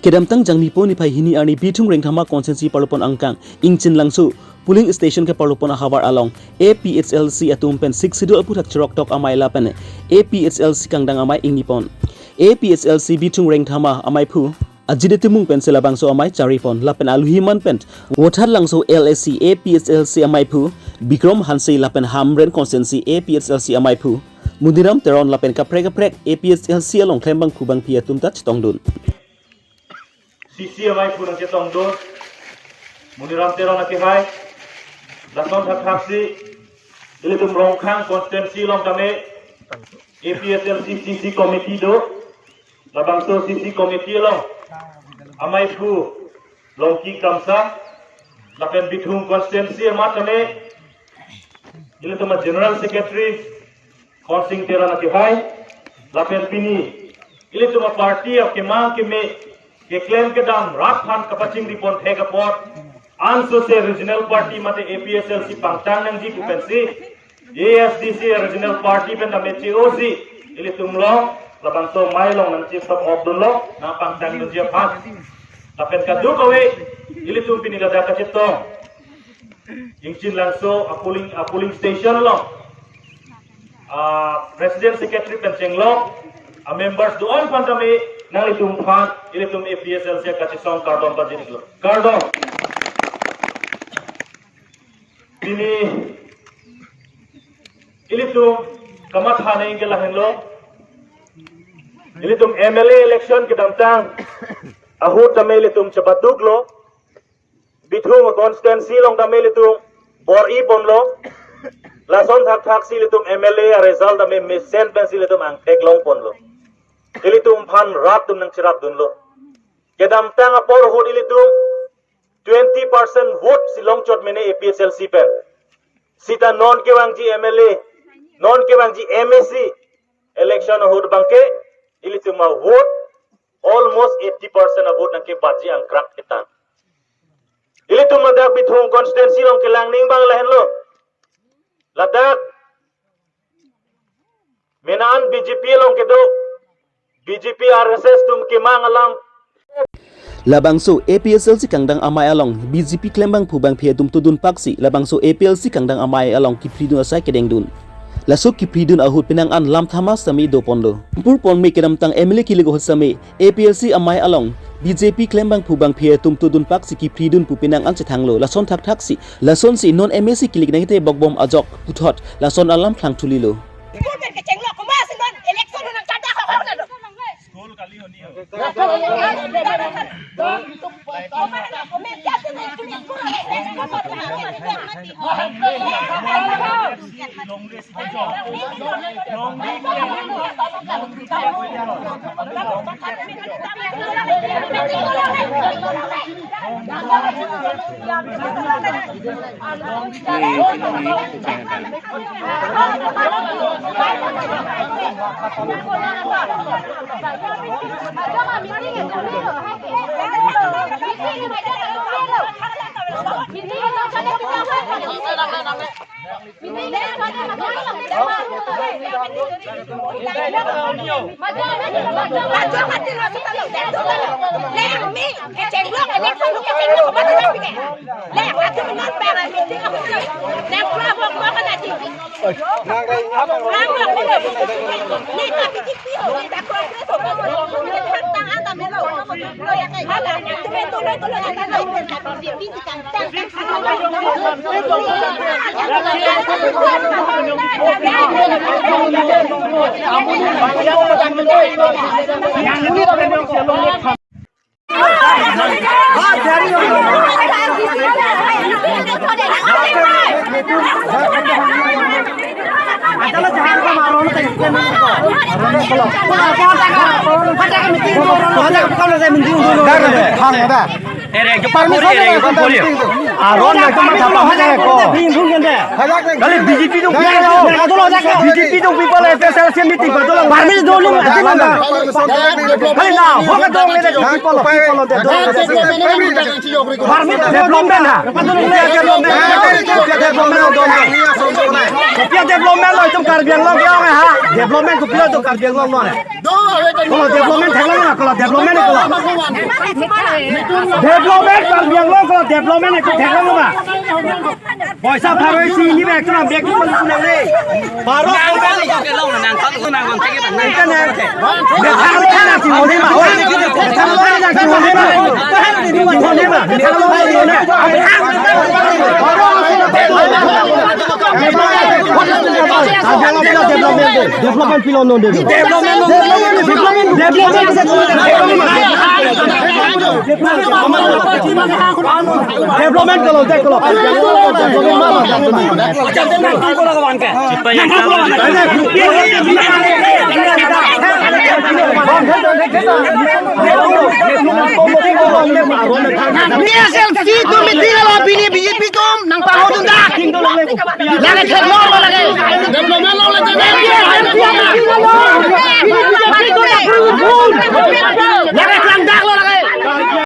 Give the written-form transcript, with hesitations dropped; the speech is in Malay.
kedam tang jangmi poni phai hini ani bitung reng thama consensi parlopon angkang ingchin langsu polling station ke parlopon hawar along APHLC atum pen 6 sidul puthak chirok tok amai la pen APHLC kangdang amai ingnipon APHLC bitung reng thama amai phu ajidete mung pen sela bangso amai charipon lapen aluhiman pen wothar langso LSC APHLC amai phu Bikram Hansei lapen hamren consensi APHLC amai phu Mudiram teron lapen kaprek APHLC along klembang khubang pia tumta chitongdun CC amai phu nang chitongdun Mudiram teron akihai lason thaksi ilitum rongkhang consensi long kame APHLC CC committee do labangso CC committee long amai phu longki kamsa lapen bithung consensi amatane ilitum general secretary Konsing tera na kihai, lapen pini, ili tuma party of kemang keme, ke claim ke dam rakhan kapaching ripon thega pot, anso se regional party mate APHLC pangtang nang ji kupensi, ASDC regional party pen dam HOC, ili tumlo, labang so mailong nang chief of Abdullah, na pangtang nang ji apang, lapen kadu kawe, ili tum pini gada kachitong, ingchin langso a polling station long. President Secretary Penchenglo, members doon pandami nang itum fan ilitum APHLC kasisong kardon pajiniglo. Kardon. Ini ilitum kamathana ingelahenlo. Ilitum MLA election kedamtang ahut tame ilitum chabatuglo. Bithung constituency long tame ilitum bori ponlo. Lason thak silitum MLA result ame misen pen silitum ang teglong ponlo. Ilitum phan rat tum nang chirap dunlo. Kedam tang apor hod ilitum 20% vote silong chot mene APHLC pen. Sita non ke wangji MLA, non ke wangji MSC election hod bangke ilitum a vote almost 80% of vote nang ke baji ang krak etan. Ilitum madak bithung constituency long kelang ning bang lahen lo. Ladak menan BJP long kedo BJP RSS tum kemang alam labangso APHLC kangdang amai along BJP klembang phubang phia tum tudun paksi labangso APHLC kangdang amai along kipridun asai kedengdun laso kipridun ahut pinang an lam thama sami do pondo pur pon me kedam tang MLA kiligo hosame APHLC amai along BJP klembang phubang phia tum tudun paksi kipridun pupinang an chethanglo lason thaksi lason si non MSC kilik nangite bogbom ajok puthot lason alam thlang thulilo school kali honi Aron na kuma thapa haja ko kali BJP tu BJP tu people FSLC meeting पर तो परमिट दो लोग kali na hoga dong le people permit development ना कोपिया डेवलपमेंट लो तुम कर बिang lo क्या है ha डेवलपमेंट कोपिया तो कर biang lo no है kalau डेवलपमेंट थैला ना kalau development Development bằng miệng lo có development này cũng thế không mà. Bởi sao phá rơi xì như vậy cho làm việc cũng không được đi. Bà đó không biết là cái lâu là nàng có cái nàng còn cái bản này cái này. Để thằng nó là chỉ hồn đi mà. Thằng nó là chỉ hồn đi mà. Chỉ hồn đi mà. Thằng nó là chỉ hồn Development pilon non dulu. Development kalau cek kalau. Ni asal si tu mesti kalau bini BJP tu nang tahu tu dah. Laga terlalu